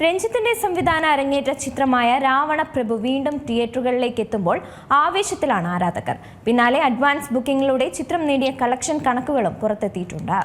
രഞ്ജിത്തിന്റെ സംവിധാന അരങ്ങേറ്റ ചിത്രമായ രാവണ പ്രഭു വീണ്ടും തിയേറ്ററുകളിലേക്ക് എത്തുമ്പോൾ ആവേശത്തിലാണ് ആരാധകർ. പിന്നാലെ അഡ്വാൻസ് ബുക്കിംഗിലൂടെ ചിത്രം നേടിയ കളക്ഷൻ കണക്കുകളും പുറത്തെത്തിയിട്ടുണ്ട്.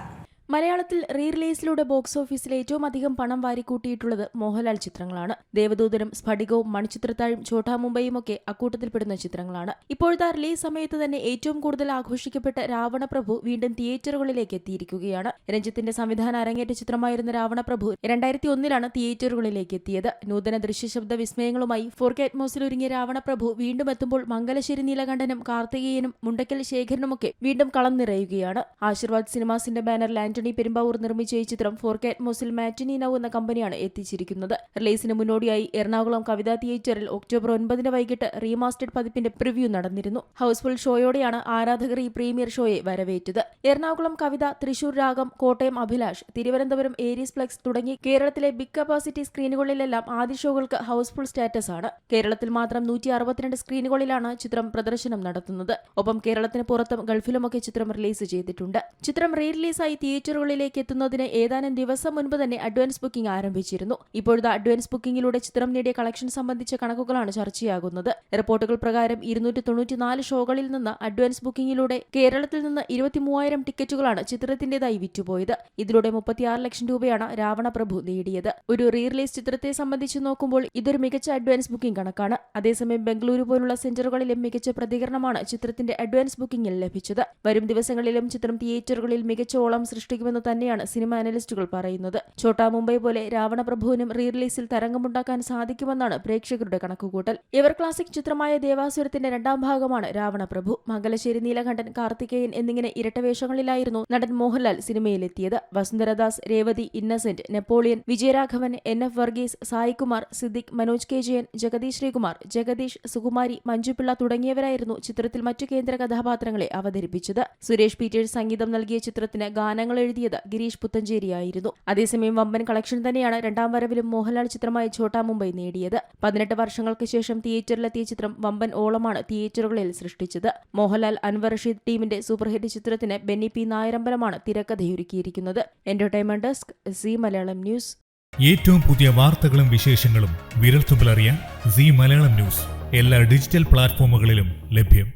മലയാളത്തിൽ റിലീസിലൂടെ ബോക്സ് ഓഫീസിൽ ഏറ്റവും അധികം പണം വാരിക്കൂട്ടിയിട്ടുള്ളത് മോഹൻലാൽ ചിത്രങ്ങളാണ്. ദേവദൂതനും സ്ഫടികവും മണിച്ചിത്രത്താഴും ഛോട്ടാ മുംബൈയും ഒക്കെ അക്കൂട്ടത്തിൽപ്പെടുന്ന ചിത്രങ്ങളാണ്. ഇപ്പോഴത്തെ റിലീസ് സമയത്ത് തന്നെ ഏറ്റവും കൂടുതൽ ആഘോഷിക്കപ്പെട്ട രാവണപ്രഭു വീണ്ടും തിയേറ്ററുകളിലേക്ക് എത്തിയിരിക്കുകയാണ്. രഞ്ജിത്തിന്റെ സംവിധാന അരങ്ങേറ്റ ചിത്രമായിരുന്ന രാവണപ്രഭു 2001 തിയേറ്ററുകളിലേക്ക് എത്തിയത്. നൂതന ദൃശ്യശബ്ദ വിസ്മയങ്ങളുമായി 4K അറ്റ്മോസിൽ ഒരുങ്ങിയ രാവണപ്രഭു വീണ്ടും എത്തുമ്പോൾ മംഗലശ്ശേരി നീലകണ്ഠനും കാർത്തികേയനും മുണ്ടക്കൽ ശേഖരനുമൊക്കെ വീണ്ടും കളം നിറയുകയാണ്. ആശീർവാദ് സിനിമാസിന്റെ ബാനറിൽ ആന്റണി പെരുമ്പാവൂർ നിർമ്മിച്ച ഈ ചിത്രം 4K അറ്റ്മോസിൽ മാറ്റിനി നൗ എന്ന കമ്പനിയാണ് എത്തിച്ചിരിക്കുന്നത്. റിലീസിന് മുന്നോടിയായി എറണാകുളം കവിതാ തിയേറ്ററിൽ ഒക്ടോബർ 9 വൈകിട്ട് റീമാസ്റ്റേഡ് പതിപ്പിന്റെ പ്രിവ്യൂ നടന്നിരുന്നു. ഹൌസ്ഫുൾ ഷോയോടെയാണ് ആരാധകർ ഈ പ്രീമിയർ ഷോയെ വരവേറ്റത്. എറണാകുളം കവിത, തൃശൂർ രാഗം, കോട്ടയം അഭിലാഷ്, തിരുവനന്തപുരം ഏരീസ് ഫ്ലെക്സ് തുടങ്ങി കേരളത്തിലെ ബിഗ് കപ്പാസിറ്റി സ്ക്രീനുകളിലെല്ലാം ആദ്യ ഷോകൾക്ക് ഹൌസ്ഫുൾ സ്റ്റാറ്റസ് ആണ്. കേരളത്തിൽ മാത്രം 162 സ്ക്രീനുകളിലാണ് ചിത്രം പ്രദർശനം നടത്തുന്നത്. ഒപ്പം കേരളത്തിന് പുറത്തും ഗൾഫിലുമൊക്കെ ചിത്രം റിലീസ് ചെയ്തിട്ടുണ്ട്. ചിത്രം റീ റിലീസായി തിയേറ്ററുകളിലേക്ക് എത്തുന്നതിന് ഏതാനും ദിവസം മുൻപ് തന്നെ അഡ്വാൻസ് ബുക്കിംഗ് ആരംഭിച്ചിരുന്നു. ഇപ്പോഴത്തെ അഡ്വാൻസ് ബുക്കിംഗിലൂടെ ചിത്രം നേടിയ കളക്ഷൻ സംബന്ധിച്ച കണക്കുകളാണ് ചർച്ചയാകുന്നത്. റിപ്പോർട്ടുകൾ പ്രകാരം 294 ഷോകളിൽ നിന്ന് അഡ്വാൻസ് ബുക്കിംഗിലൂടെ കേരളത്തിൽ നിന്ന് 23,000 ടിക്കറ്റുകളാണ് ചിത്രത്തിന്റേതായി വിറ്റുപോയത്. ഇതിലൂടെ 36 ലക്ഷം രൂപയാണ് രാവണപ്രഭു നേടിയത്. ഒരു റീ റിലീസ് ചിത്രത്തെ സംബന്ധിച്ച് നോക്കുമ്പോൾ ഇതൊരു മികച്ച അഡ്വാൻസ് ബുക്കിംഗ് കണക്കാണ്. അതേസമയം ബംഗളൂരു പോലുള്ള സെന്ററുകളിലും മികച്ച പ്രതികരണമാണ് ചിത്രത്തിന്റെ അഡ്വാൻസ് ബുക്കിംഗിൽ ലഭിച്ചത്. വരും ദിവസങ്ങളിലും ചിത്രം തിയേറ്ററുകളിൽ മികച്ച ഓളം സൃഷ്ടിക്കുമെന്ന് തന്നെയാണ് സിനിമ അനലിസ്റ്റുകൾ പറയുന്നത്. ഛോട്ടാ മുംബൈ പോലെ രാവണപ്രഭുവിനും റീ റിലീസിൽ തരംഗമുണ്ടാക്കാൻ സാധിക്കുമെന്നാണ് പ്രേക്ഷകരുടെ കണക്കുകൂട്ടൽ. എവർ ക്ലാസിക് ചിത്രമായ ദേവാസുരത്തിന്റെ രണ്ടാം ഭാഗമാണ് രാവണപ്രഭു. മംഗലശ്ശേരി നീലകണ്ഠൻ, കാർത്തികേയൻ എന്നിങ്ങനെ ഇരട്ടവേഷങ്ങളിലായിരുന്നു നടൻ മോഹൻലാൽ സിനിമയിലെത്തിയത്. Vasundhara Das, Revathi, Innocent, Napoleon, Vijayaraghavan, NF Varghese, Saikumar, Siddique, Manoj K. ജയൻ, ജഗദീഷ് ശ്രീകുമാർ, ജഗദീഷ്, സുകുമാരി, മഞ്ജുപിള്ള തുടങ്ങിയവരായിരുന്നു ചിത്രത്തിൽ മറ്റു കേന്ദ്ര കഥാപാത്രങ്ങളെ അവതരിപ്പിച്ചത്. സുരേഷ് പീറ്റേഴ്സ് സംഗീതം നൽകിയ ചിത്രത്തിന് ഗാനങ്ങൾ എഴുതിയത് ഗിരീഷ് പുത്തഞ്ചേരിയായിരുന്നു. അതേസമയം വമ്പൻ കളക്ഷൻ തന്നെയാണ് രണ്ടാം വരവിലും മോഹൻലാൽ ചിത്രമായ ഛോട്ടാ മുംബൈ നേടിയത്. 18 വർഷങ്ങൾക്ക് ശേഷം തിയേറ്ററിലെത്തിയ ചിത്രം വമ്പൻ ഓളമാണ് തിയേറ്ററുകളിൽ സൃഷ്ടിച്ചത്. മോഹൻലാൽ, അൻവർ റഷീദ് ടീമിന്റെ സൂപ്പർഹിറ്റ് ചിത്രത്തിന് ബെന്നി P. നായരമ്പലമാണ് തിരക്കഥയൊരുക്കിയിരിക്കുന്നത്. Entertainment desk, Zee Malayalam news. ഏറ്റവും പുതിയ വാർത്തകളും വിശേഷങ്ങളും വിരൽത്തുമ്പിലറിയാൻ സി മലയാളം ന്യൂസ് എല്ലാ ഡിജിറ്റൽ പ്ലാറ്റ്ഫോമുകളിലും ലഭ്യം.